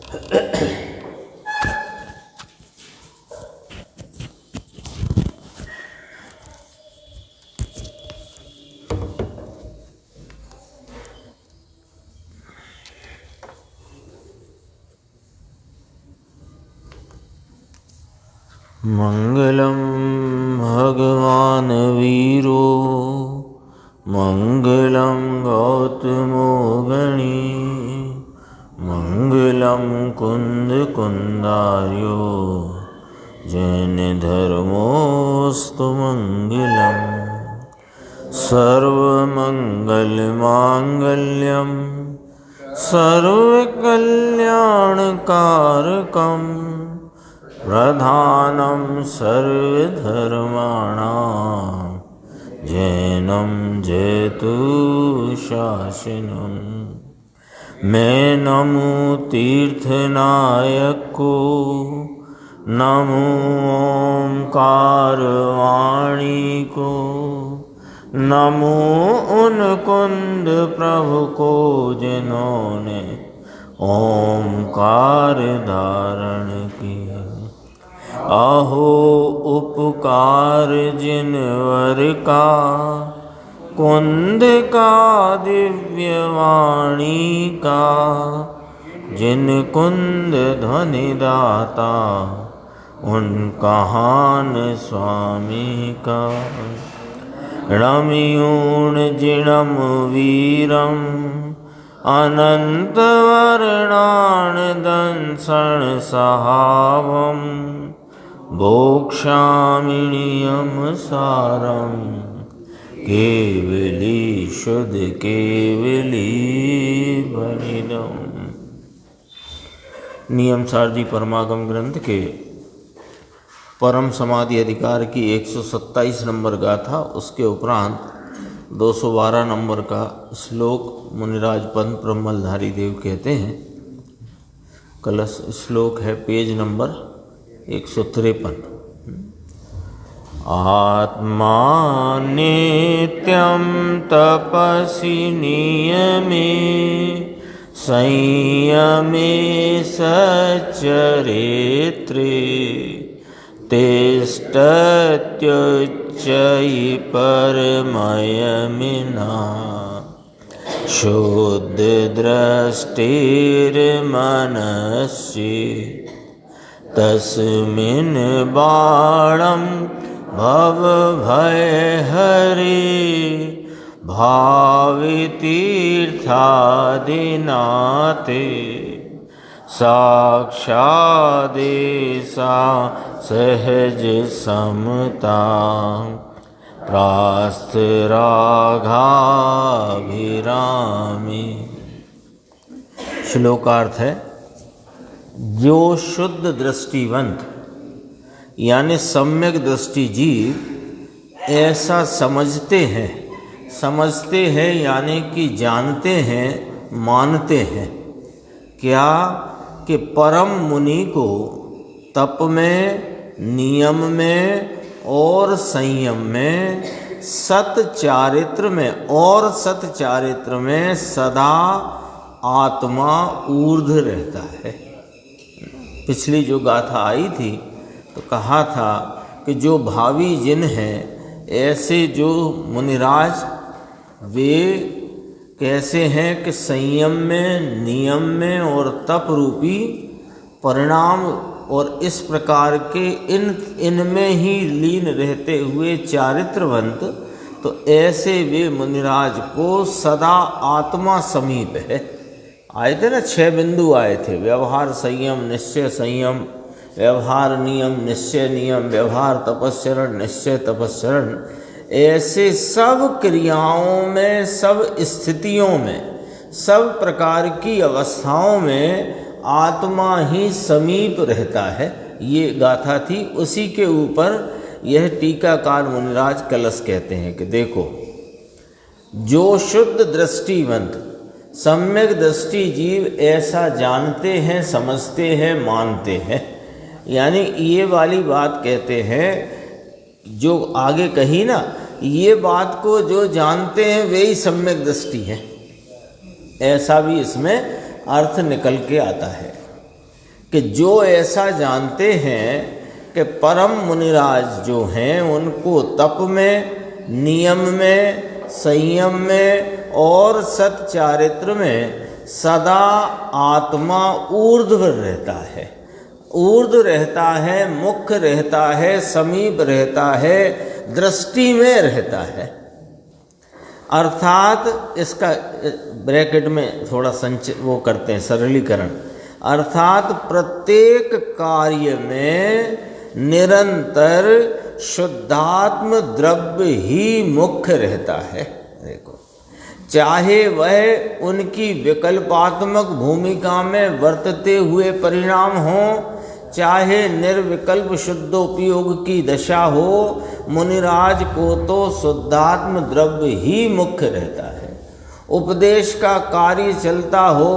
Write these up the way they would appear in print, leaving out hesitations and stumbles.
मंगलम भगवान वीरो मंगलम गौतमो गणी मंगलम कुंद कुंदार्यो जैन धर्मोस्तु मंगलम सर्वमंगल मांगल्यम सर्वकल्याणकारकम प्रधानं सर्वधर्माणां जैनं जयतु शासनं। मैं नमो तीर्थनायक को, नमो ओंकार वाणी को, नमो उन कुंद प्रभु को जिन्होंने ओंकार धारण किया। अहो उपकार जिनवर का, कुंद का दिव्य वाणी का, जिन कुंद ध्वनि दाता उन कहान स्वामी का। रमियूण जिणम वीरम अनंत वर्णान दंसण सहावम भोक्षामिणियम सारम केवली शुद्ध केवली भनिदम। नियम सार जी परमागम ग्रंथ के परम समाधि अधिकार की 127 नंबर गाथा, उसके उपरांत 212 नंबर का श्लोक मुनिराज पंत ब्रह्मलधारी देव कहते हैं। कलश श्लोक है पेज नंबर 153। आत्मा नित्यं तपसि नियमे संयमे सच्चरित्रे तिष्ठत्युच्चैः परमयमिना शुद्ध दृष्टिर्मनस्य तस्मिन् बाणं भवभयहरे भावितीर्थादिनाथे साक्षादेशा सहज समता प्रास्तरागाभिरामी। श्लोकार्थ है, जो शुद्ध दृष्टिवंत यानी सम्यक दृष्टि जीव ऐसा समझते हैं यानी कि जानते हैं, मानते हैं क्या कि परम मुनि को तप में, नियम में और संयम में, सतचारित्र में सदा आत्मा ऊर्ध्व रहता है। पिछली जो गाथा आई थी तो कहा था कि जो भावी जिन हैं, ऐसे जो मुनिराज वे कैसे हैं कि संयम में, नियम में और तप रूपी परिणाम और इस प्रकार के इनमें ही लीन रहते हुए चारित्रवंत, तो ऐसे वे मुनिराज को सदा आत्मा समीप है। आए थे ना, 6 बिंदु आए थे, व्यवहार संयम, निश्चय संयम, व्यवहार नियम, निश्चय नियम, व्यवहार तपस्चरण, निश्चय तपस्चरण। ऐसे सब क्रियाओं में, सब स्थितियों में, सब प्रकार की अवस्थाओं में आत्मा ही समीप रहता है। ये गाथा थी, उसी के ऊपर यह टीकाकार मुनिराज कलश कहते हैं कि देखो, जो शुद्ध दृष्टिवंत सम्यक दृष्टि जीव ऐसा जानते हैं, समझते हैं, मानते हैं, यानी ये वाली बात कहते हैं जो आगे कही ना, ये बात को जो जानते हैं वे ही सम्यक दृष्टि है, ऐसा भी इसमें अर्थ निकल के आता है। कि जो ऐसा जानते हैं कि परम मुनिराज जो हैं उनको तप में, नियम में, संयम में और सच्चारित्र में सदा आत्मा ऊर्ध्व रहता है, ऊर्ध्व रहता है, मुख्य रहता है, समीप रहता है, दृष्टि में रहता है। अर्थात इसका ब्रैकेट में थोड़ा वो करते हैं सरलीकरण, अर्थात प्रत्येक कार्य में निरंतर शुद्धात्म द्रव्य ही मुख्य रहता है। देखो, चाहे वह उनकी विकल्पात्मक भूमिका में वर्तते हुए परिणाम हो, चाहे निर्विकल्प शुद्धोपयोग की दशा हो, मुनिराज को तो शुद्धात्म द्रव्य ही मुख्य रहता है। उपदेश का कार्य चलता हो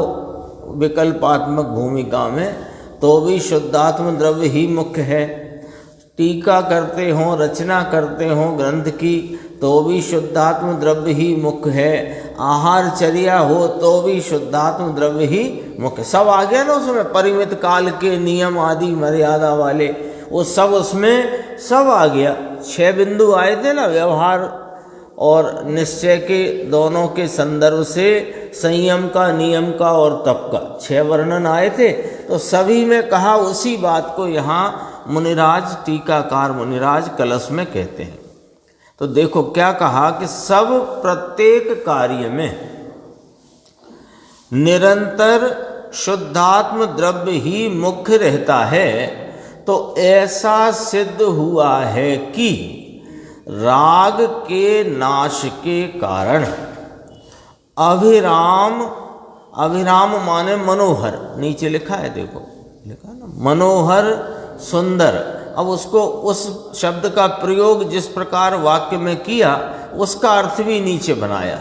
विकल्पात्मक भूमिका में तो भी शुद्धात्म द्रव्य ही मुख्य है। टीका करते हों, रचना करते हों ग्रंथ की तो भी शुद्धात्म द्रव्य ही मुख्य है। आहारचर्या हो तो भी शुद्धात्म द्रव्य ही मुख्य। सब आ गया ना उसमें, परिमित काल के नियम आदि मर्यादा वाले, वो सब उसमें सब आ गया। 6 बिंदु आए थे ना, व्यवहार और निश्चय के दोनों के संदर्भ से, संयम का, नियम का और तप का 6 वर्णन आए थे। तो सभी में कहा उसी बात को यहाँ मुनिराज, टीकाकार मुनिराज कलश में कहते हैं। तो देखो क्या कहा कि सब प्रत्येक कार्य में निरंतर शुद्धात्म द्रव्य ही मुख्य रहता है। तो ऐसा सिद्ध हुआ है कि राग के नाश के कारण अभिराम, अभिराम माने मनोहर, नीचे लिखा है देखो, लिखा ना, मनोहर सुंदर। अब उसको, उस शब्द का प्रयोग जिस प्रकार वाक्य में किया उसका अर्थ भी नीचे बनाया,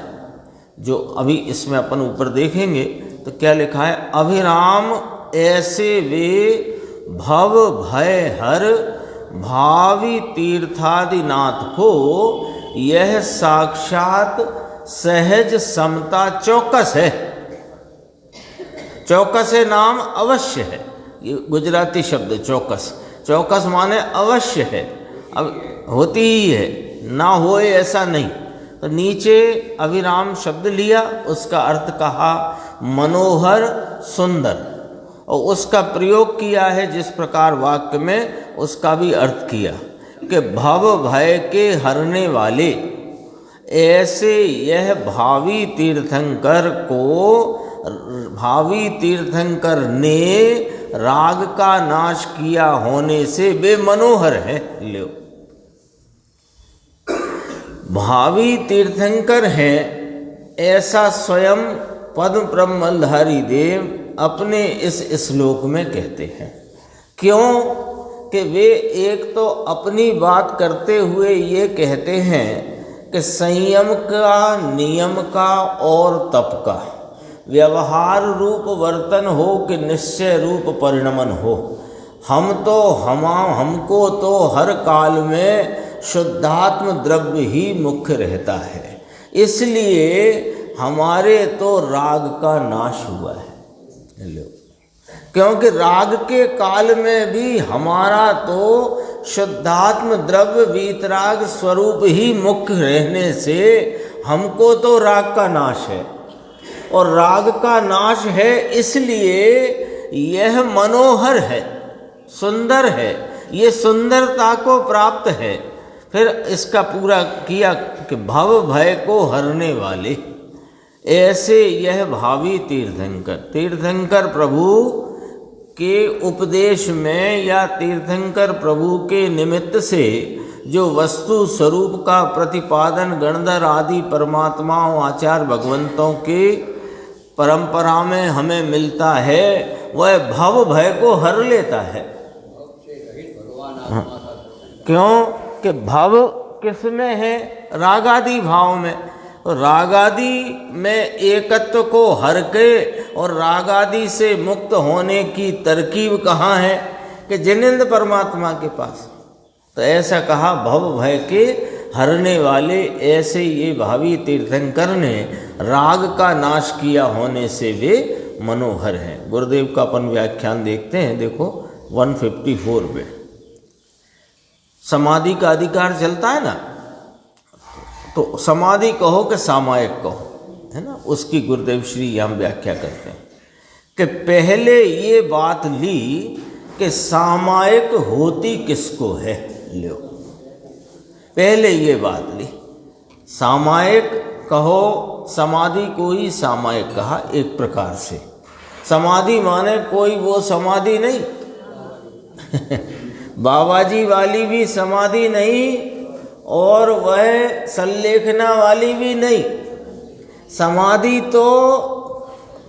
जो अभी इसमें अपन ऊपर देखेंगे। तो क्या लिखा है, अभिराम ऐसे वे भव भय हर भावी तीर्थादिनाथ को, यह साक्षात सहज समता चौकस है। चौकस है नाम अवश्य है, ये गुजराती शब्द चौकस। चौकस माने अवश्य है, अब होती ही है, ना होए ऐसा नहीं। तो नीचे अभिराम शब्द लिया, उसका अर्थ कहा मनोहर सुंदर, और उसका प्रयोग किया है जिस प्रकार वाक्य में, उसका भी अर्थ किया कि भव भय के हरने वाले, ऐसे यह भावी तीर्थंकर को, भावी तीर्थंकर ने राग का नाश किया होने से वे मनोहर है। लो, भावी तीर्थंकर है ऐसा स्वयं पद्म ब्रह्मधारी देव अपने इस श्लोक में कहते हैं। क्यों कि वे एक तो अपनी बात करते हुए ये कहते हैं कि संयम का, नियम का और तप का व्यवहार रूप वर्तन हो कि निश्चय रूप परिणमन हो, हमको तो हर काल में शुद्धात्म द्रव्य ही मुख्य रहता है, इसलिए हमारे तो राग का नाश हुआ है। क्योंकि राग के काल में भी हमारा तो शुद्धात्म द्रव्य वीतराग स्वरूप ही मुख्य रहने से हमको तो राग का नाश है, और राग का नाश है इसलिए यह मनोहर है, सुंदर है, ये सुंदरता को प्राप्त है। फिर इसका पूरा किया कि भव भय को हरने वाले, ऐसे यह भावी तीर्थंकर, तीर्थंकर प्रभु के उपदेश में या तीर्थंकर प्रभु के निमित्त से जो वस्तु स्वरूप का प्रतिपादन गणधर आदि परमात्माओं आचार्य भगवंतों के परंपरा में हमें मिलता है, वह भव भय को हर लेता है। क्यों कि भव किस में है, रागादि भाव में। तो रागादि में एकत्व को हर के और रागादि से मुक्त होने की तरकीब कहाँ है कि जिनेंद्र परमात्मा के पास। तो ऐसा कहा भव भय के हरने वाले, ऐसे ये भावी तीर्थंकर ने राग का नाश किया होने से वे मनोहर हैं। गुरुदेव का अपन व्याख्यान देखते हैं, देखो 154 में समाधि का अधिकार चलता है ना, तो समाधि कहो कि सामायिक कहो, है ना, उसकी गुरुदेव श्री यहाँ व्याख्या करते हैं कि पहले ये बात ली कि सामायिक होती किसको है। लो, पहले ये बात ली, सामायिक कहो, समाधि को ही सामायिक कहा एक प्रकार से। समाधि माने कोई वो समाधि नहीं बाबाजी वाली भी समाधि नहीं और वह संलेखना वाली भी नहीं। समाधि तो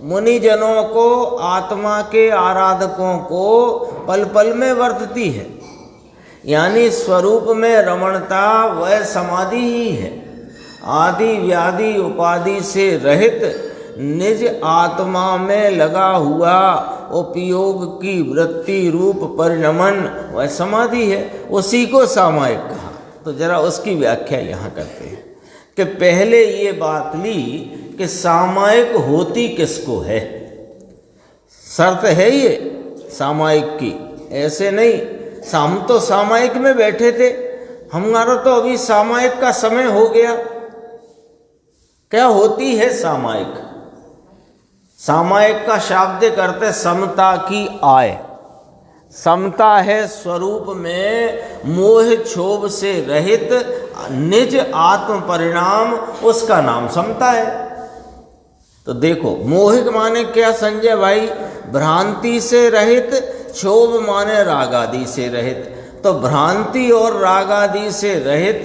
मुनिजनों को, आत्मा के आराधकों को पल पल में वर्तती है, यानी स्वरूप में रमणता वह समाधि ही है। आदि व्याधि उपाधि से रहित निज आत्मा में लगा हुआ उपयोग की वृत्ति रूप परिणमन वह समाधि है, उसी को सामायिक कहा। तो जरा उसकी व्याख्या यहाँ करते हैं कि पहले ये बात ली कि सामायिक होती किसको है। शर्त है ये सामायिक की, ऐसे नहीं हम तो सामायिक में बैठे थे, हमारा तो अभी सामायिक का समय हो गया। क्या होती है सामायिक? सामायिक का शाब्दिक अर्थ है समता की आय। समता है स्वरूप में मोह क्षोभ से रहित निज आत्म परिणाम, उसका नाम समता है। तो देखो, मोहिक माने क्या संजय भाई? भ्रांति से रहित, क्षोभ माने राग आदि से रहित। तो भ्रांति और राग आदि से रहित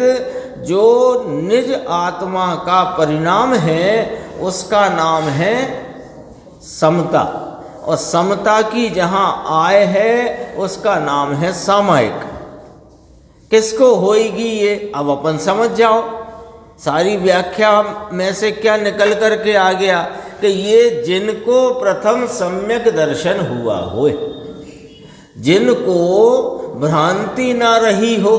जो निज आत्मा का परिणाम है उसका नाम है समता, और समता की जहाँ आय है उसका नाम है सामायिक। किसको होएगी ये? अब अपन समझ जाओ। सारी व्याख्या में से क्या निकल कर के आ गया कि ये जिनको प्रथम सम्यक दर्शन हुआ हो, जिनको भ्रांति ना रही हो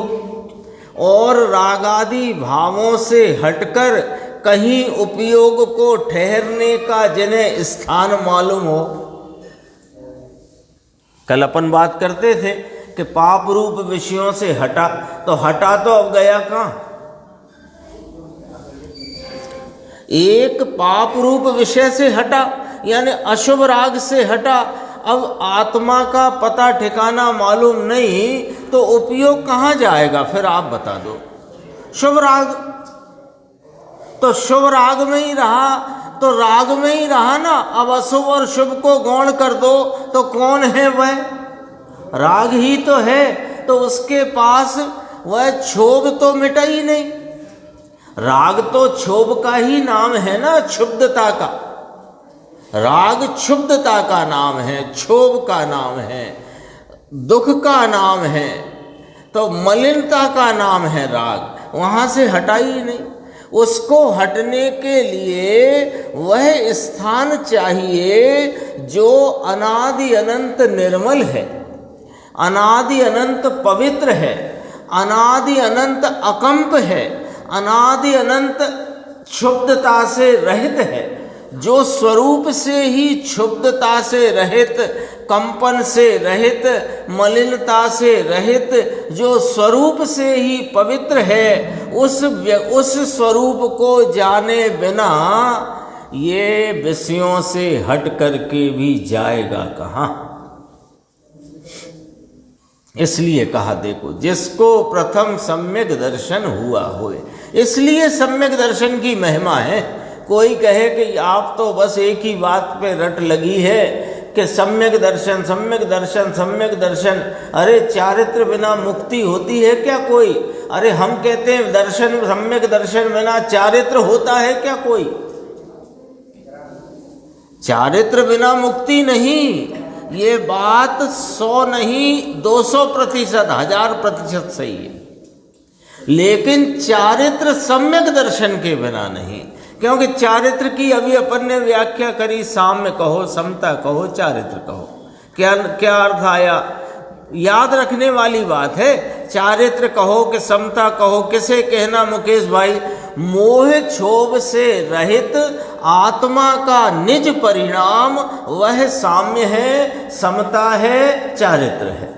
और रागादि भावों से हटकर कहीं उपयोग को ठहरने का जिन्हें स्थान मालूम हो। कल अपन बात करते थे कि पाप रूप विषयों से हटा, तो हटा तो अब गया कहाँ? एक पाप रूप विषय से हटा, यानी अशुभ राग से हटा। अब आत्मा का पता ठिकाना मालूम नहीं तो उपयोग कहाँ जाएगा? फिर आप बता दो। शुभ राग, तो शुभ राग में ही रहा, तो राग में ही रहा ना। अब अशुभ और शुभ को गौण कर दो तो कौन है वह? राग ही तो है। तो उसके पास वह क्षोभ तो मिटा ही नहीं। राग तो क्षोभ का ही नाम है ना, क्षुब्धता का। राग क्षुब्धता का नाम है, क्षोभ का नाम है, दुख का नाम है, तो मलिनता का नाम है राग। वहाँ से हटा ही नहीं। उसको हटने के लिए वह स्थान चाहिए जो अनादि अनंत निर्मल है, अनादि अनंत पवित्र है, अनादि अनंत अकंप है, अनादि अनंत क्षुब्धता से रहित है, जो स्वरूप से ही क्षुब्धता से रहित, कंपन से रहित, मलिनता से रहित, जो स्वरूप से ही पवित्र है, उस स्वरूप को जाने बिना ये विषयों से हट करके भी जाएगा कहाँ? इसलिए कहा देखो, जिसको प्रथम सम्यक दर्शन हुआ होए। इसलिए सम्यक दर्शन की महिमा है। कोई कहे कि आप तो बस एक ही बात पे रट लगी है कि सम्यक दर्शन, सम्यक दर्शन, सम्यक दर्शन। अरे चारित्र बिना मुक्ति होती है क्या कोई? अरे हम कहते हैं दर्शन, सम्यक दर्शन बिना चारित्र होता है क्या कोई? चारित्र बिना मुक्ति नहीं। ये बात 100 नहीं 200%, 1000% सही है। लेकिन चारित्र सम्यक दर्शन के बिना नहीं, क्योंकि चारित्र की अभी अपन ने व्याख्या करी, साम्य कहो, समता कहो, चारित्र कहो। क्या क्या अर्थ आया? याद रखने वाली बात है। चारित्र कहो कि समता कहो, किसे कहना मुकेश भाई? मोह क्षोभ से रहित आत्मा का निज परिणाम वह साम्य है, समता है, चारित्र है।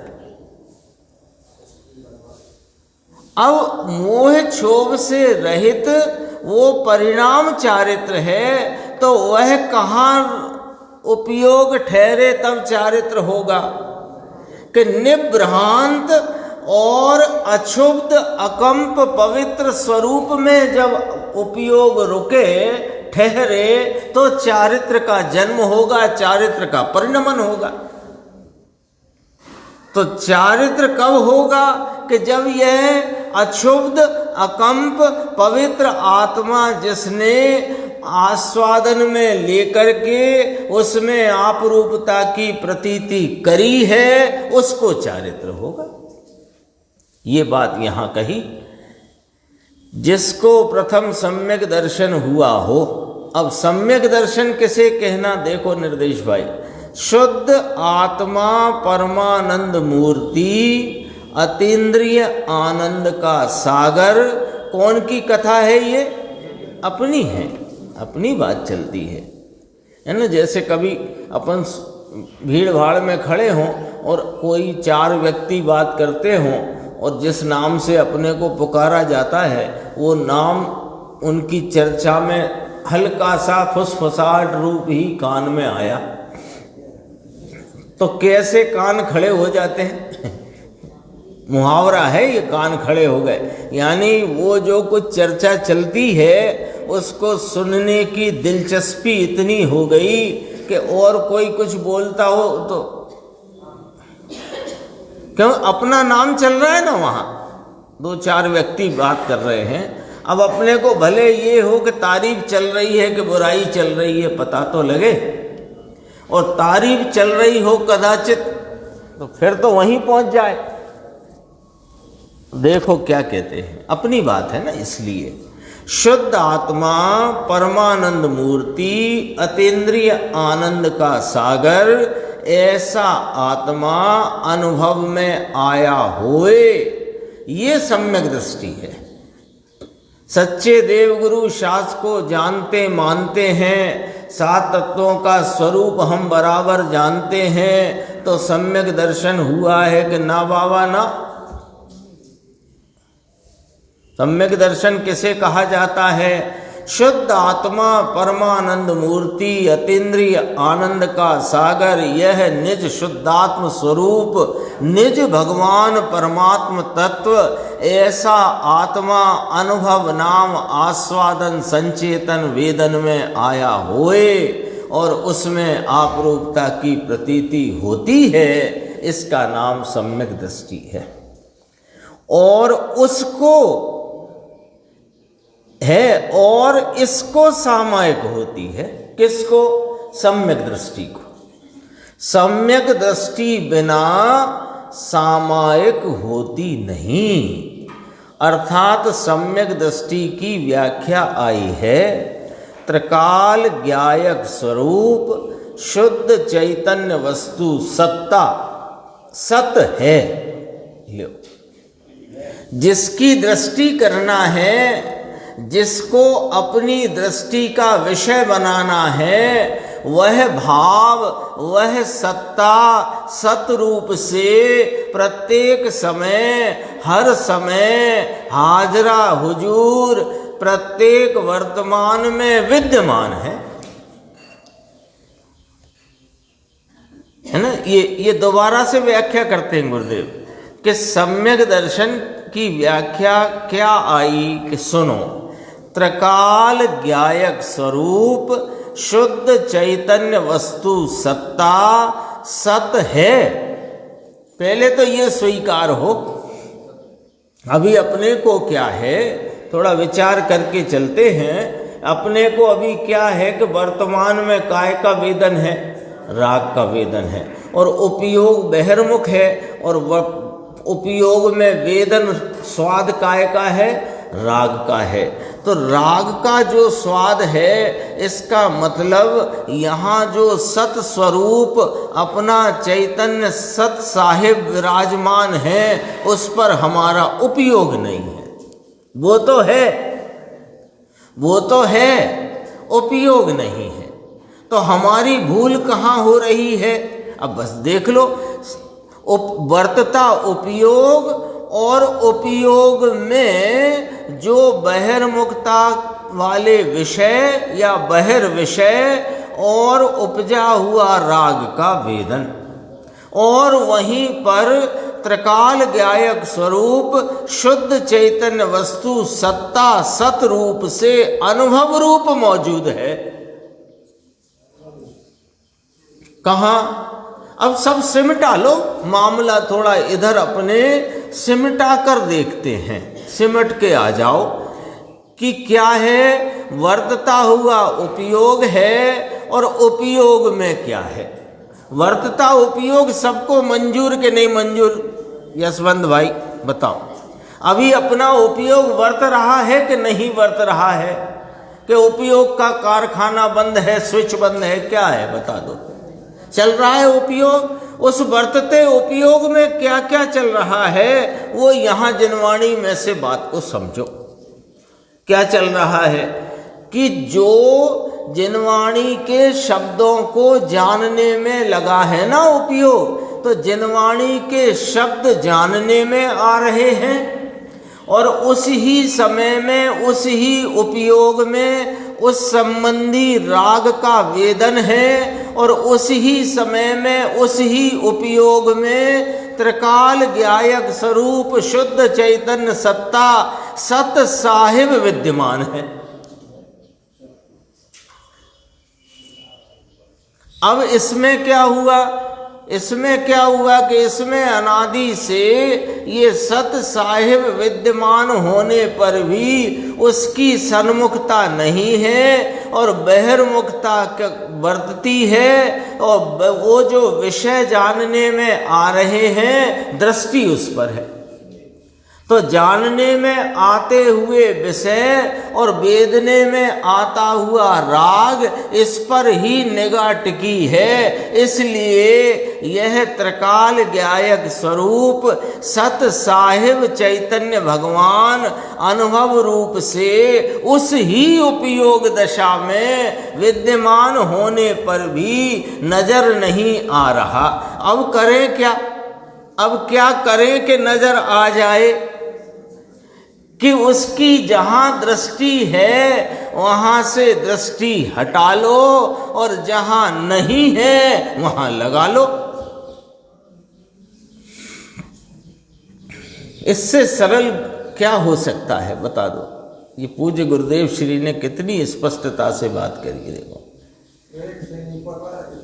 अब मोह क्षोभ से रहित वो परिणाम चारित्र है, तो वह कहाँ उपयोग ठहरे तब चारित्र होगा कि निभ्रांत और अक्षुब्ध अकंप पवित्र स्वरूप में जब उपयोग रुके ठहरे तो चारित्र का जन्म होगा, चारित्र का परिणमन होगा। तो चारित्र कब होगा कि जब यह अक्षुब्ध अकंप पवित्र आत्मा जिसने आस्वादन में लेकर के उसमें आपरूपता की प्रतीति करी है उसको चारित्र होगा। ये बात यहां कही जिसको प्रथम सम्यक दर्शन हुआ हो। अब सम्यक दर्शन किसे कहना, देखो निर्देश भाई, शुद्ध आत्मा परमानंद मूर्ति अतीन्द्रिय आनंद का सागर। कौन की कथा है ये? अपनी है, अपनी बात चलती है ना। जैसे कभी अपन भीड़ भाड़ में खड़े हों और कोई चार व्यक्ति बात करते हों और जिस नाम से अपने को पुकारा जाता है वो नाम उनकी चर्चा में हल्का सा फुसफुसाहट रूप ही कान में आया तो कैसे कान खड़े हो जाते हैं। मुहावरा है ये, कान खड़े हो गए। यानी वो जो कुछ चर्चा चलती है उसको सुनने की दिलचस्पी इतनी हो गई कि और कोई कुछ बोलता हो तो क्यों, अपना नाम चल रहा है ना, वहाँ दो चार व्यक्ति बात कर रहे हैं। अब अपने को भले ये हो कि तारीफ चल रही है कि बुराई चल रही है पता तो लगे, और तारीफ चल रही हो कदाचित तो फिर तो वहीं पहुंच जाए। देखो क्या कहते हैं, अपनी बात है ना। इसलिए शुद्ध आत्मा परमानंद मूर्ति अतीन्द्रिय आनंद का सागर, ऐसा आत्मा अनुभव में आया होए, ये सम्यक दृष्टि है। सच्चे देवगुरु शास्त्र को जानते मानते हैं, सात तत्वों का स्वरूप हम बराबर जानते हैं, तो सम्यक दर्शन हुआ है कि ना बाबा ना। सम्यक दर्शन किसे कहा जाता है? शुद्ध आत्मा परमानंद मूर्ति अतीन्द्रिय आनंद का सागर, यह निज शुद्धात्म स्वरूप निज भगवान परमात्म तत्व, ऐसा आत्मा अनुभव नाम आस्वादन संचेतन वेदन में आया होए और उसमें आपरूपता की प्रतीति होती है, इसका नाम सम्यक दृष्टि है। और उसको है और इसको सामायिक होती है। किसको? सम्यक दृष्टि को। सम्यक दृष्टि बिना सामायिक होती नहीं। अर्थात सम्यक दृष्टि की व्याख्या आई है त्रिकाल ज्ञायक स्वरूप शुद्ध चैतन्य वस्तु सत्ता, सत है। लो, जिसकी दृष्टि करना है, जिसको अपनी दृष्टि का विषय बनाना है, वह भाव, वह सत्ता सतरूप से प्रत्येक समय, हर समय हाजरा हुजूर प्रत्येक वर्तमान में विद्यमान है ना। ये दोबारा से व्याख्या करते हैं गुरुदेव कि सम्यक दर्शन की व्याख्या क्या आई कि सुनो, त्रिकाल ज्ञायक स्वरूप शुद्ध चैतन्य वस्तु सत्ता सत है। पहले तो ये स्वीकार हो। अभी अपने को क्या है, थोड़ा विचार करके चलते हैं। अपने को अभी क्या है कि वर्तमान में काय का वेदन है, राग का वेदन है, और उपयोग बहिर्मुख है, और उपयोग में वेदन स्वाद काय का है, राग का है। तो राग का जो स्वाद है, इसका मतलब यहाँ जो सत स्वरूप अपना चैतन्य सत साहिब विराजमान है, उस पर हमारा उपयोग नहीं है। वो तो है वो तो है, उपयोग नहीं है। तो हमारी भूल कहाँ हो रही है? अब बस देख लो, वर्तता उपयोग और उपयोग में जो बहिर्मुखता वाले विषय या बहिर्विषय और उपजा हुआ राग का वेदन, और वहीं पर त्रिकाल ज्ञायक स्वरूप शुद्ध चैतन्य वस्तु सत्ता सत रूप से अनुभव रूप मौजूद है। कहाँ? अब सब सिमटा लो, मामला थोड़ा इधर अपने सिमटा कर देखते हैं, सिमट के आ जाओ कि क्या है। वर्तता हुआ उपयोग है और उपयोग में क्या है? वर्तता उपयोग सबको मंजूर के नहीं मंजूर? यशवंत भाई बताओ, अभी अपना उपयोग वर्त रहा है कि नहीं वर्त रहा है? कि उपयोग का कारखाना बंद है, स्विच बंद है, क्या है बता दो। चल रहा है उपयोग। उस वर्तते उपयोग में क्या क्या चल रहा है वो यहाँ जिनवाणी में से बात को समझो। क्या चल रहा है कि जो जिनवाणी के शब्दों को जानने में लगा है ना उपयोग, तो जिनवाणी के शब्द जानने में आ रहे हैं और उस ही समय में, उस ही उपयोग में उस संबंधी राग का वेदन है, और उस ही समय में, उस ही उपयोग में त्रिकाल ज्ञायक स्वरूप शुद्ध चैतन्य सत्ता सत साहिब विद्यमान है। अब इसमें क्या हुआ? इसमें क्या हुआ कि इसमें अनादि से ये सत साहिब विद्यमान होने पर भी उसकी सन्मुखता नहीं है और बहिर्मुखता बरतती है, और वो जो विषय जानने में आ रहे हैं दृष्टि उस पर है। तो जानने में आते हुए विषय और वेदने में आता हुआ राग, इस पर ही निगाह टिकी है। इसलिए यह त्रिकाल ज्ञायक स्वरूप सत साहिब चैतन्य भगवान अनुभव रूप से उस ही उपयोग दशा में विद्यमान होने पर भी नजर नहीं आ रहा। अब करें क्या? अब क्या करें कि नजर आ जाए? कि उसकी जहां दृष्टि है वहां से दृष्टि हटा लो और जहां नहीं है वहां लगा लो। इससे सरल क्या हो सकता है बता दो। ये पूज्य गुरुदेव श्री ने कितनी स्पष्टता से बात करी, देखो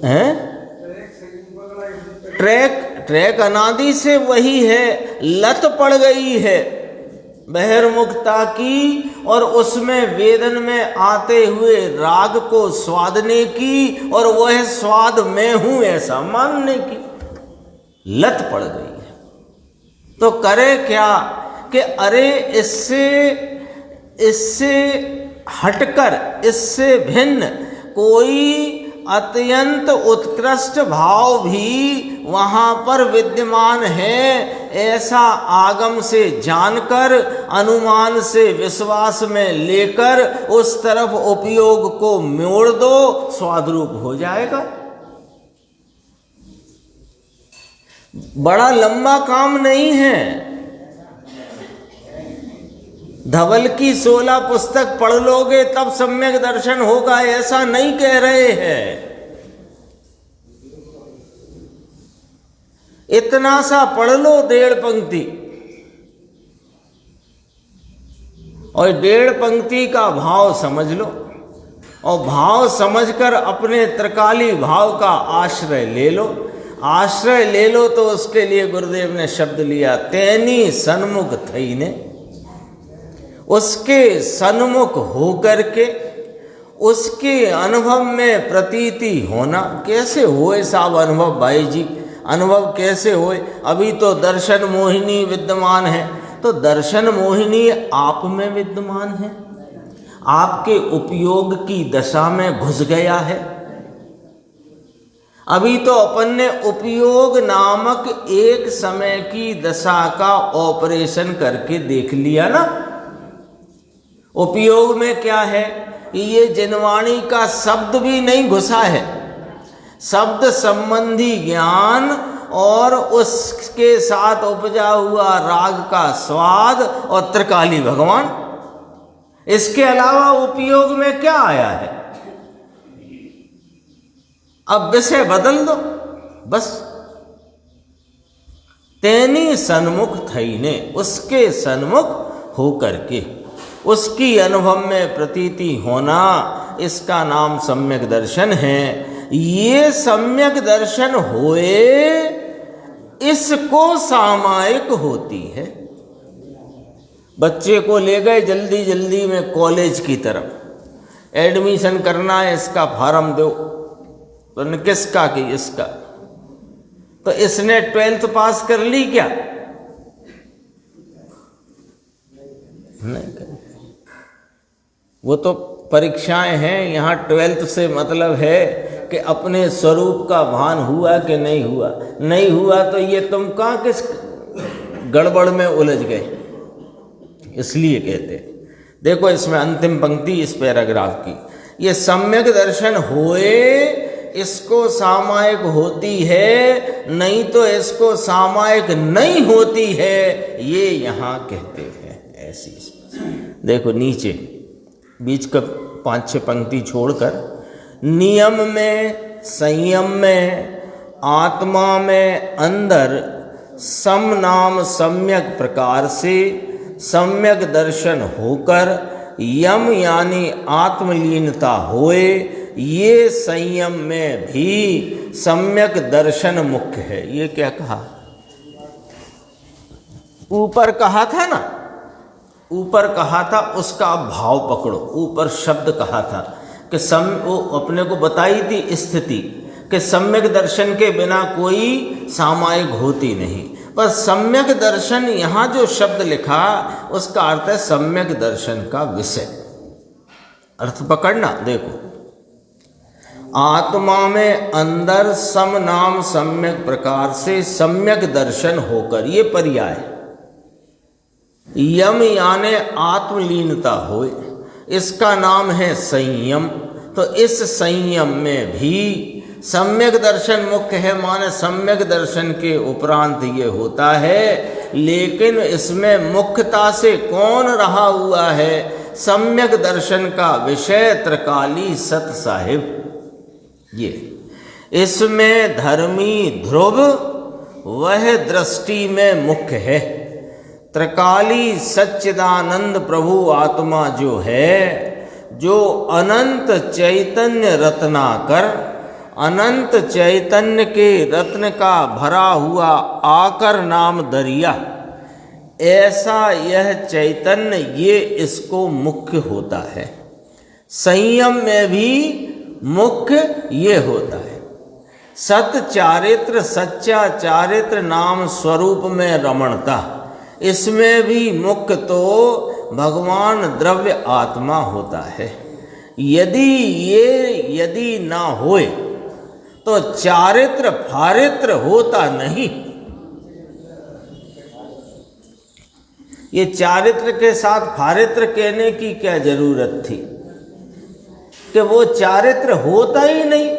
हैं। ट्रैक अनादि से वही है, लत पड़ गई है बहिर्मुखता की और उसमें वेदन में आते हुए राग को स्वादने की और वह स्वाद मैं हूं ऐसा मानने की लत पड़ गई है। तो करे क्या कि अरे इससे हटकर, इससे भिन्न कोई अत्यंत उत्कृष्ट भाव भी वहाँ पर विद्यमान है, ऐसा आगम से जानकर, अनुमान से विश्वास में लेकर उस तरफ उपयोग को मोड़ दो, स्वादरूप हो जाएगा। बड़ा लंबा काम नहीं है। धवल की 16 पुस्तक पढ़ लोगे तब सम्यक दर्शन होगा, ऐसा नहीं कह रहे हैं। इतना सा पढ़ लो 1.5 पंक्ति, और 1.5 पंक्ति का भाव समझ लो, और भाव समझकर अपने त्रिकाली भाव का आश्रय ले लो। आश्रय ले लो तो उसके लिए गुरुदेव ने शब्द लिया, तेनी सन्मुख थई ने। उसके सन्मुख होकर के उसके अनुभव में प्रतीति होना। कैसे होए साहब अनुभव भाई जी? अनुभव कैसे होए? अभी तो दर्शन मोहिनी विद्यमान है, तो दर्शन मोहिनी आप में विद्यमान है, आपके उपयोग की दशा में घुस गया है। अभी तो अपन ने उपयोग नामक एक समय की दशा का ऑपरेशन करके देख लिया ना। उपयोग में क्या है, ये जिनवाणी का शब्द भी नहीं घुसा है। शब्द संबंधी ज्ञान और उसके साथ उपजा हुआ राग का स्वाद और त्रिकाली भगवान, इसके अलावा उपयोग में क्या आया है। अब विषय बदल दो बस। तेनी सन्मुख थईने, उसके सन्मुख होकर के उसकी अनुभव में प्रतीति होना, इसका नाम सम्यक दर्शन है। ये सम्यक दर्शन होए, इसको सामायिक होती है। बच्चे को ले गए जल्दी जल्दी में कॉलेज की तरफ, एडमिशन करना है, इसका फॉर्म दो। तो किसका कि इसका, तो इसने 12th पास कर ली क्या? नहीं कर, वो तो परीक्षाएं हैं। यहाँ 12th से मतलब है कि अपने स्वरूप का भान हुआ कि नहीं हुआ। नहीं हुआ तो ये तुम कहाँ किस गड़बड़ में उलझ गए, इसलिए कहते। देखो इसमें अंतिम पंक्ति इस पैराग्राफ की, ये सम्यक दर्शन होए, इसको सामायिक होती है, नहीं तो इसको सामायिक नहीं होती है, ये यहाँ कहते हैं। ऐसी देखो नीचे बीच का 5-6 पंक्ति छोड़कर, नियम में, संयम में, आत्मा में अंदर सम नाम सम्यक प्रकार से सम्यक दर्शन होकर यम यानी आत्मलीनता होए, ये संयम में भी सम्यक दर्शन मुख्य है। ये क्या कहा? ऊपर कहा था ना, ऊपर कहा था, उसका भाव पकड़ो। ऊपर शब्द कहा था कि वो अपने को बताई थी स्थिति कि सम्यक दर्शन के बिना कोई सामायिक होती नहीं। पर सम्यक दर्शन, यहाँ जो शब्द लिखा उसका अर्थ है सम्यक दर्शन का विषय। अर्थ पकड़ना। देखो, आत्मा में अंदर सम नाम सम्यक प्रकार से सम्यक दर्शन होकर, ये पर्याय। यम यानी आत्मलीनता होए, इसका नाम है संयम। तो इस संयम में भी सम्यक दर्शन मुख्य है, माने सम्यक दर्शन के उपरांत ये होता है। लेकिन इसमें मुख्यता से कौन रहा हुआ है? सम्यक दर्शन का विषय त्रिकाली सत साहिब। ये इसमें धर्मी ध्रुव वह दृष्टि में मुख्य है। त्रिकाली सच्चिदानंद प्रभु आत्मा जो है, जो अनंत चैतन्य रत्नाकर, अनंत चैतन्य के रत्न का भरा हुआ आकर नाम दरिया, ऐसा यह चैतन्य, ये इसको मुख्य होता है। संयम में भी मुख्य ये होता है। सत चारित्र, सच्चा चारित्र नाम स्वरूप में रमणता, इसमें भी मुख्य तो भगवान द्रव्य आत्मा होता है। यदि ना होए तो चारित्र फारित्र होता नहीं। ये चारित्र के साथ फारित्र कहने की क्या जरूरत थी कि वो चारित्र होता ही नहीं,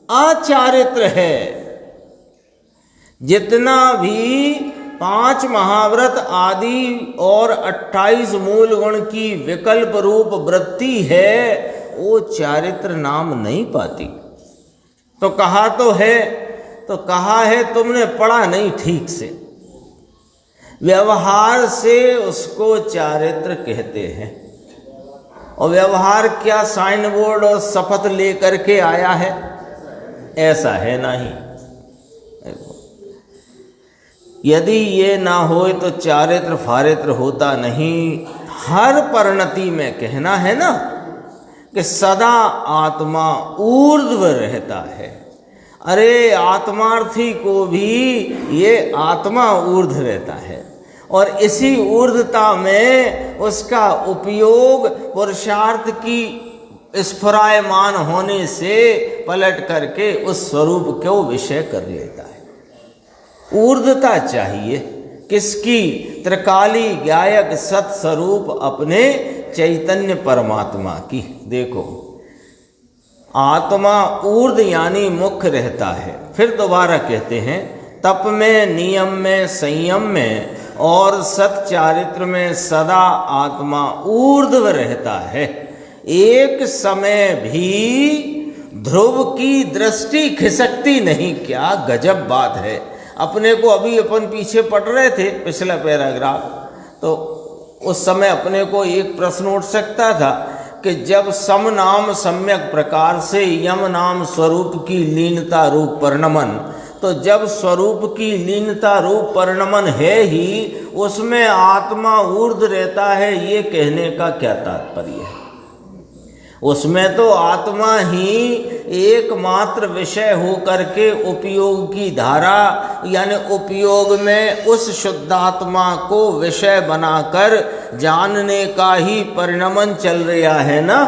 अचारित्र है। जितना भी 5 महाव्रत आदि और 28 मूल गुण की विकल्प रूप वृत्ति है, वो चारित्र नाम नहीं पाती। तो कहा है तुमने पढ़ा नहीं ठीक से। व्यवहार से उसको चारित्र कहते हैं। और व्यवहार क्या साइन बोर्ड और शपथ लेकर के आया है? ऐसा है नहीं। यदि ये ना होए तो चारित्र फारित्र होता नहीं। हर परिणति में कहना है ना कि सदा आत्मा ऊर्ध्व रहता है। अरे आत्मार्थी को भी ये आत्मा ऊर्ध्व रहता है, और इसी ऊर्ध्वता में उसका उपयोग पुरुषार्थ की स्फुरायमान होने से पलट करके उस स्वरूप को विषय कर लेता है। ऊर्ध्वता चाहिए किसकी? त्रिकाली गायक सत्स्वरूप अपने चैतन्य परमात्मा की। देखो, आत्मा ऊर्ध यानी मुख्य रहता है। फिर दोबारा कहते हैं, तप में, नियम में, संयम में और सच्चारित्र में सदा आत्मा ऊर्ध्व रहता है। एक समय भी ध्रुव की दृष्टि खिसकती नहीं। क्या गजब बात है। अपने को अभी अपन पीछे पढ़ रहे थे पिछला पैराग्राफ, तो उस समय अपने को एक प्रश्न उठ सकता था कि जब सम नाम सम्यक प्रकार से यम नाम स्वरूप की लीनता रूप परिणमन, तो जब स्वरूप की लीनता रूप परिणमन है ही, उसमें आत्मा ऊर्ध्व रहता है, ये कहने का क्या तात्पर्य है? उसमें तो आत्मा ही एकमात्र विषय हो करके उपयोग की धारा, यानी उपयोग में उस शुद्धात्मा को विषय बनाकर जानने का ही परिणमन चल रहा है ना,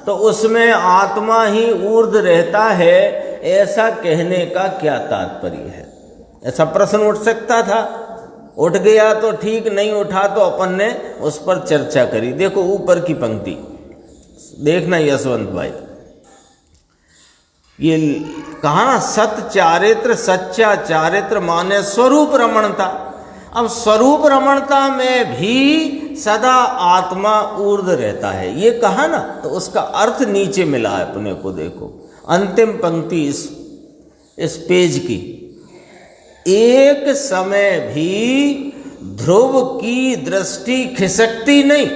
तो उसमें आत्मा ही ऊर्ध्व रहता है, ऐसा कहने का क्या तात्पर्य है? ऐसा प्रश्न उठ सकता था। उठ गया तो ठीक, नहीं उठा तो अपन ने उस पर चर्चा करी। देखो ऊपर की पंक्ति देखना यशवंत भाई, ये कहा ना, सत चारित्र, सच्चा चारित्र माने स्वरूप रमणता। अब स्वरूप रमणता में भी सदा आत्मा ऊर्ध्व रहता है, ये कहा ना, तो उसका अर्थ नीचे मिला है अपने को। देखो अंतिम पंक्ति इस पेज की, एक समय भी ध्रुव की दृष्टि खिसकती नहीं,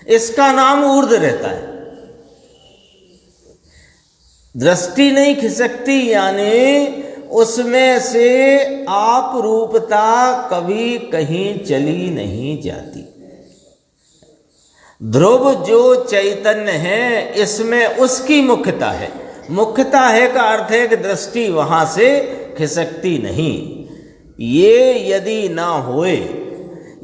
इसका नाम ऊर्ध्व रहता है। दृष्टि नहीं खिसकती यानी उसमें से आप रूपता कभी कहीं चली नहीं जाती। ध्रुव जो चैतन्य है, इसमें उसकी मुख्यता है। मुख्यता है का अर्थ है कि दृष्टि वहां से खिसकती नहीं। ये यदि ना होए,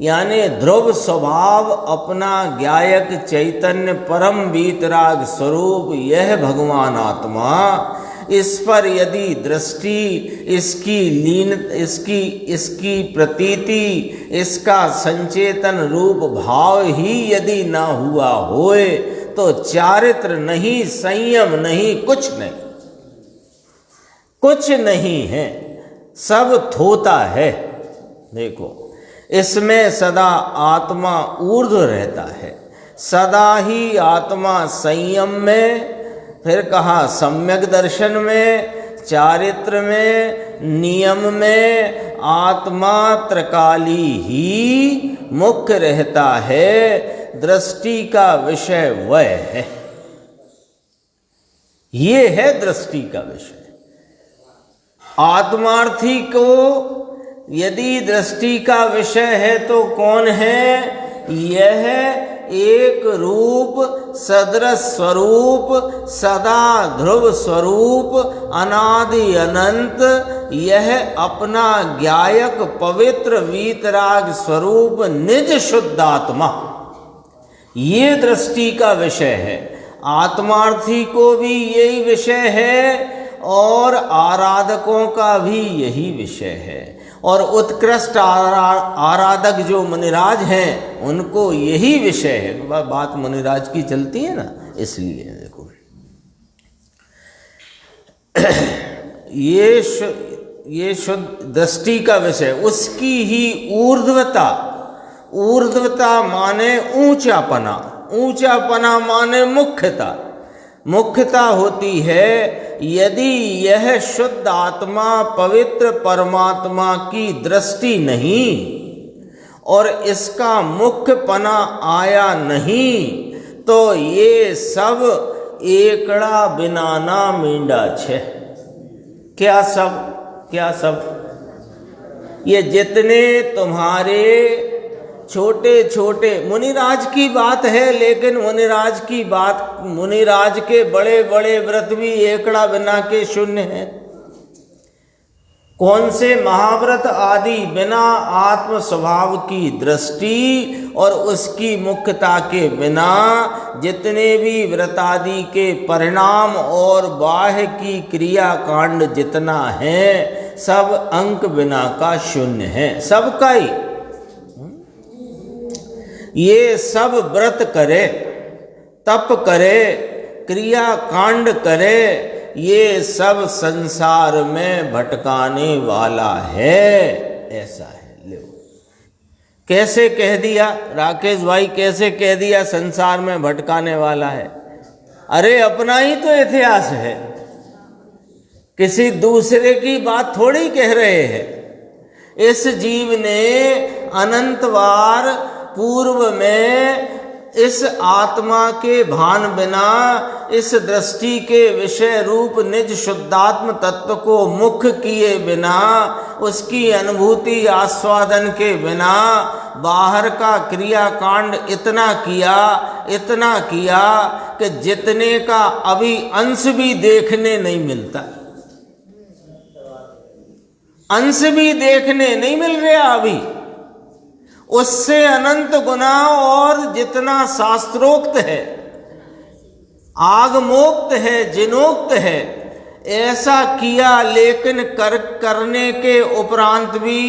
यानी ध्रुव स्वभाव अपना ज्ञायक चैतन्य परम वीतराग स्वरूप यह भगवान आत्मा, इस पर यदि दृष्टि, इसकी लीन, इसकी प्रतीति, इसका संचेतन रूप भाव ही यदि ना हुआ होए, तो चारित्र नहीं, संयम नहीं, कुछ नहीं, कुछ नहीं है, सब थोता है। देखो इसमें सदा आत्मा ऊर्ध्व रहता है, सदा ही आत्मा संयम में, फिर कहा सम्यक दर्शन में, चारित्र में, नियम में आत्मा त्रिकाली ही मुख्य रहता है। दृष्टि का विषय वह है, ये है दृष्टि का विषय। आत्मार्थी को यदि दृष्टि का विषय है तो कौन है? यह एक रूप सदृश स्वरूप, सदा ध्रुव स्वरूप, अनादि अनंत, यह अपना ज्ञायक पवित्र वीतराग स्वरूप निज शुद्धात्मा, ये दृष्टि का विषय है। आत्मार्थी को भी यही विषय है और आराधकों का भी यही विषय है, और उत्कृष्ट आराधक जो मुनिराज हैं उनको यही विषय है। बात मुनिराज की चलती है ना, इसलिए देखो ये शुद्ध दृष्टि का विषय, उसकी ही ऊर्ध्वता। ऊर्ध्वता माने ऊंचापना, ऊंचापना माने मुख्यता। मुख्यता होती है यदि यह शुद्ध आत्मा पवित्र परमात्मा की दृष्टि नहीं और इसका मुख्यपना आया नहीं, तो ये सब एकड़ा बिनाना मींडा छे। क्या सब? क्या सब? ये जितने तुम्हारे छोटे छोटे, मुनिराज की बात है, लेकिन मुनिराज की बात, मुनिराज के बड़े बड़े व्रत भी एकड़ा बिना के शून्य हैं। कौन से? महाव्रत आदि बिना आत्म स्वभाव की दृष्टि और उसकी मुख्यता के बिना जितने भी व्रतादि के परिणाम और बाह्य की क्रिया कांड जितना है, सब अंक बिना का शून्य है, सबका ही। ये सब व्रत करे, तप करे, क्रिया कांड करे, ये सब संसार में भटकाने वाला है। ऐसा है। लो कैसे कह दिया राकेश भाई, कैसे कह दिया संसार में भटकाने वाला है? अरे अपना ही तो इतिहास है, किसी दूसरे की बात थोड़ी कह रहे हैं। इस जीव ने अनंत बार पूर्व में इस आत्मा के भान बिना, इस दृष्टि के विषय रूप निज शुद्धात्म तत्व को मुख्य किए बिना, उसकी अनुभूति आस्वादन के बिना बाहर का क्रियाकांड इतना किया कि जितने का अभी अंश भी देखने नहीं मिलता, अंश भी देखने नहीं मिल रहा अभी, उससे अनंत गुना और जितना शास्त्रोक्त है, आगमोक्त है, जिनोक्त है, ऐसा किया। लेकिन करने के उपरांत भी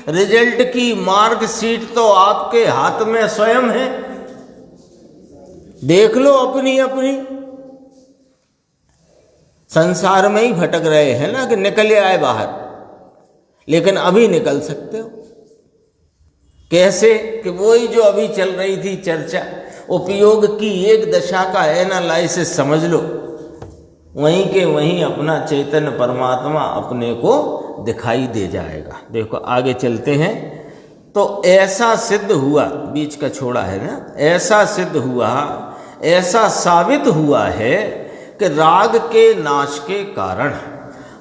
रिजल्ट की मार्कशीट तो आपके हाथ में स्वयं है। देख लो अपनी अपनी। संसार में ही भटक रहे हैं ना कि निकले आए बाहर, लेकिन अभी निकल सकते हो। कैसे? कि वही जो अभी चल रही थी चर्चा, उपयोग की एक दशा का एनालाइसिस समझ लो, वहीं के वहीं अपना चैतन्य परमात्मा अपने को दिखाई दे जाएगा। देखो आगे चलते हैं। तो ऐसा सिद्ध हुआ, बीच का छोड़ा है ना, ऐसा सिद्ध हुआ, ऐसा साबित हुआ है कि राग के नाश के कारण,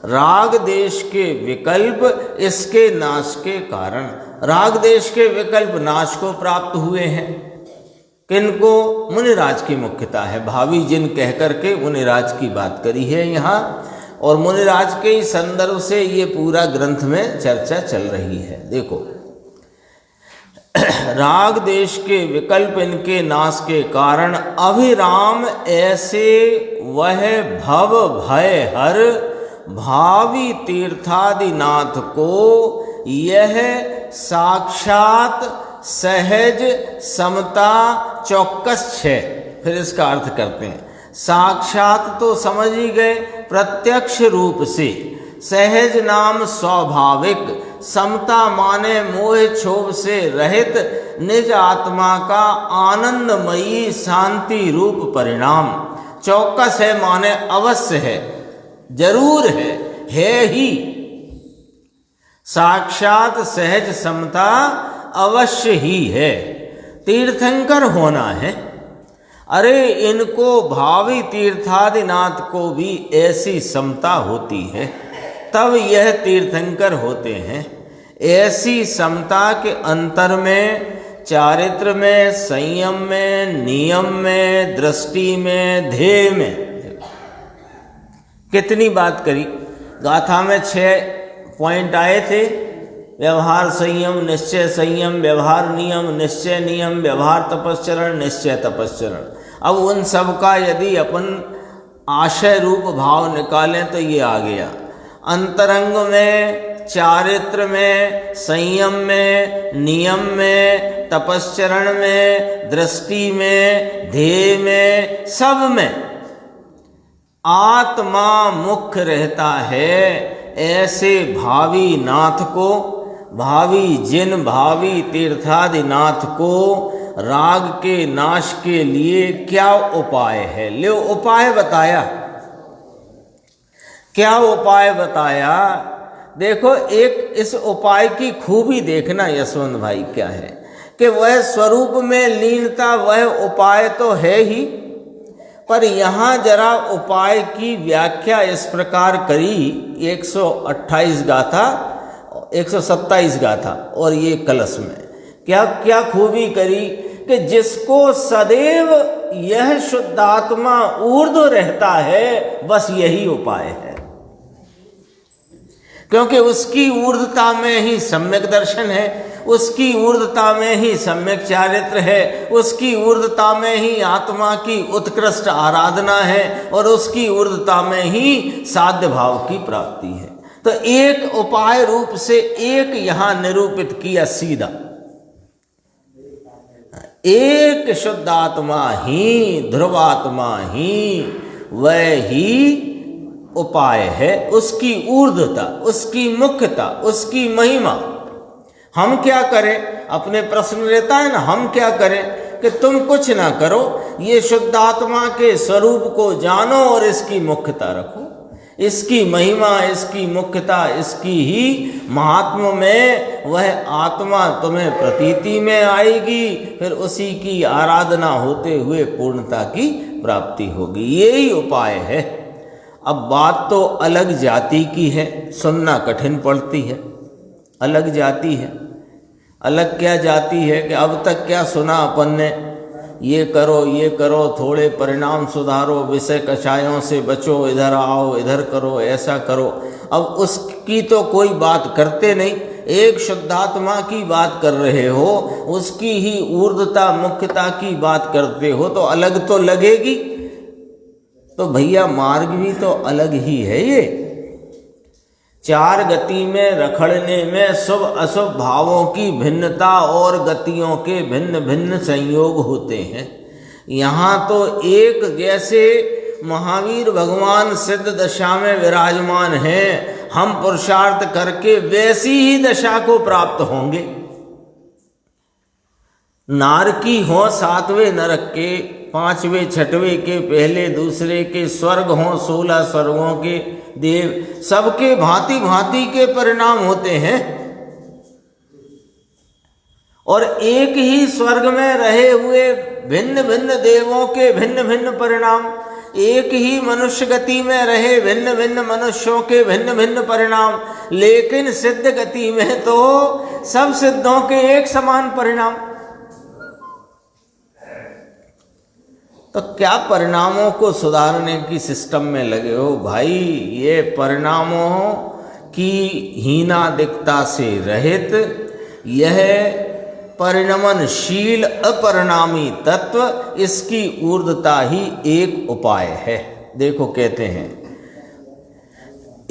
राग देश के विकल्प इसके नाश के कारण, राग देश के विकल्प नाश को प्राप्त हुए हैं। किनको? मुनिराज की मुख्यता है। भावी जिन कह करके मुनिराज की बात करी है यहाँ, और मुनिराज के संदर्भ से ये पूरा ग्रंथ में चर्चा चल रही है। देखो राग देश के विकल्प इनके नाश के कारण अभिराम ऐसे वह भव भय हर भावी तीर्थादिनाथ को यह साक्षात सहज समता चौकस है। फिर इसका अर्थ करते हैं। साक्षात तो समझ ही गए, प्रत्यक्ष रूप से। सहज नाम स्वाभाविक, समता माने मोह क्षोभ से रहित निज आत्मा का आनंदमयी शांति रूप परिणाम। चौकस है माने अवश्य है, जरूर है ही। साक्षात सहज समता अवश्य ही है। तीर्थंकर होना है। अरे इनको भावी तीर्थादिनाथ को भी ऐसी समता होती है, तब यह तीर्थंकर होते हैं। ऐसी समता के अंतर में, चारित्र में, संयम में, नियम में, दृष्टि में, ध्येय में कितनी बात करी। गाथा में 6 पॉइंट आए थे। व्यवहार संयम, निश्चय संयम, व्यवहार नियम, निश्चय नियम, व्यवहार तपश्चरण, निश्चय तपश्चरण। अब उन सब का यदि अपन आशय रूप भाव निकालें तो ये आ गया। अंतरंग में, चारित्र में, संयम में, नियम में, तपश्चरण में, दृष्टि में, ध्येय में, सब में आत्मा मुख्य रहता है। ऐसे भावी नाथ को, भावी जिन भावी तीर्थादिनाथ को राग के नाश के लिए क्या उपाय है? ले उपाय बताया। क्या उपाय बताया? देखो एक इस उपाय की खूबी देखना यशवंत भाई क्या है कि वह स्वरूप में लीनता, वह उपाय तो है ही, पर यहाँ जरा उपाय की व्याख्या इस प्रकार करी। 128 गाथा, 127 गाथा और ये कलश में क्या क्या खूबी करी कि जिसको सदैव यह शुद्धात्मा ऊर्ध्व रहता है, बस यही उपाय है। क्योंकि उसकी ऊर्ध्वता में ही सम्यक दर्शन है, उसकी ऊर्ध्वता में ही सम्यक चारित्र है, उसकी ऊर्ध्वता में ही आत्मा की उत्कृष्ट आराधना है, और उसकी ऊर्ध्वता में ही साध्य भाव की प्राप्ति है। तो एक उपाय रूप से एक यहां निरूपित किया सीधा। एक शुद्ध आत्मा ही, ध्रुवात्मा ही वह ही उपाय है, उसकी ऊर्ध्वता, उसकी मुख्यता, उसकी महिमा। हम क्या करें? अपने प्रश्न रहता है ना, हम क्या करें कि तुम कुछ ना करो, ये शुद्ध आत्मा के स्वरूप को जानो और इसकी मुख्यता रखो, इसकी महिमा, इसकी मुख्यता, इसकी ही महात्म्य में वह आत्मा तुम्हें प्रतीति में आएगी, फिर उसी की आराधना होते हुए पूर्णता की प्राप्ति होगी। यही उपाय है। अब बात तो अलग जाति की है, सुनना कठिन पड़ती है। अलग जाति है। अलग क्या जाति है कि अब तक क्या सुना अपन ने, ये करो, थोड़े परिणाम सुधारो, विषय कषायों से बचो, इधर आओ, इधर करो, ऐसा करो। अब उसकी तो कोई बात करते नहीं, एक शुद्धात्मा की बात कर रहे हो, उसकी ही ऊर्ध्वता, मुख्यता की बात करते हो, तो अलग तो लगेगी। तो भैया मार्ग भी तो अलग ही है। ये चार गति में रखड़ने में शुभ अशुभ भावों की भिन्नता और गतियों के भिन्न भिन्न संयोग होते हैं। यहाँ तो एक जैसे महावीर भगवान सिद्ध दशा में विराजमान हैं, हम पुरुषार्थ करके वैसी ही दशा को प्राप्त होंगे। नारकी हो 7वें नरक के, 5वें 6वें के, पहले दूसरे के, स्वर्ग हों 16 स्वर्गों के देव, सबके भांति भांति के परिणाम होते हैं। और एक ही स्वर्ग में रहे हुए भिन्न भिन्न देवों के भिन्न भिन्न परिणाम, एक ही मनुष्य गति में रहे भिन्न भिन्न मनुष्यों के भिन्न भिन्न परिणाम, लेकिन सिद्ध गति में तो सब सिद्धों के एक समान परिणाम। तो क्या परिणामों को सुधारने की सिस्टम में लगे हो भाई? ये परिणामों की हीनादिकता से रहित, यह परिणमनशील अपरिणामी तत्व, इसकी ऊर्ध्वता ही एक उपाय है। देखो कहते हैं,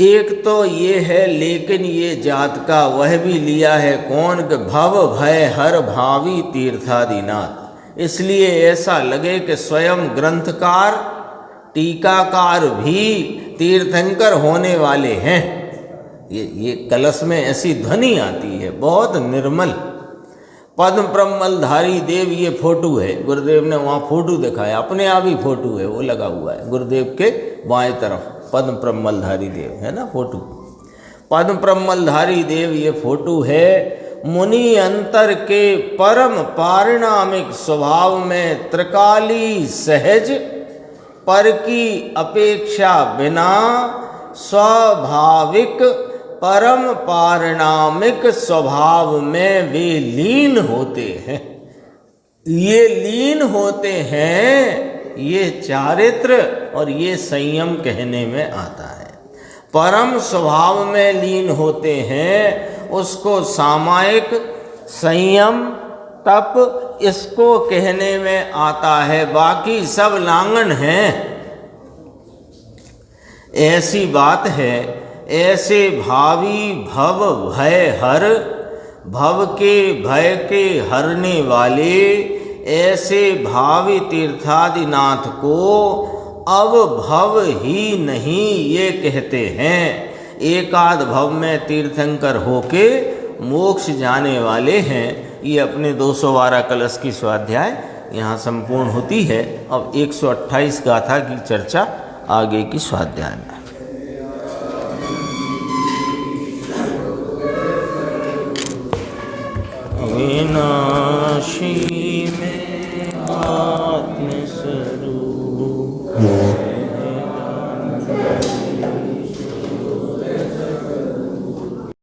एक तो ये है, लेकिन ये जात का वह भी लिया है कौन कि भव भय हर भावी तीर्थादिनाथ। इसलिए ऐसा लगे कि स्वयं ग्रंथकार, टीकाकार भी तीर्थंकर होने वाले हैं। ये कलश में ऐसी ध्वनि आती है, बहुत निर्मल। पद्म प्रमलधारी देव, ये फोटो है, गुरुदेव ने वहाँ फोटो दिखाया, अपने आप ही फोटो है, वो लगा हुआ है गुरुदेव के बाएं तरफ, पद्म प्रमलधारी देव है ना फोटो। पद्म प्रमलधारी देव ये फोटो है। मुनि अंतर के परम पारिणामिक स्वभाव में त्रिकाली सहज, पर की अपेक्षा बिना स्वाभाविक परम पारिणामिक स्वभाव में वे लीन होते हैं। ये लीन होते हैं, ये चारित्र और ये संयम कहने में आता है। परम स्वभाव में लीन होते हैं, उसको सामायिक, संयम, तप, इसको कहने में आता है। बाकी सब लांगन हैं। ऐसी बात है। ऐसे भावी भव भय हर, भव के भय के हरने वाले ऐसे भावी तीर्थादिनाथ को अब भव ही नहीं ये कहते हैं। एकाध भव में तीर्थंकर होके मोक्ष जाने वाले हैं। ये अपने 212 कलश की स्वाध्याय यहाँ संपूर्ण होती है। अब 128 गाथा की चर्चा आगे की स्वाध्याय में। अविनाशी में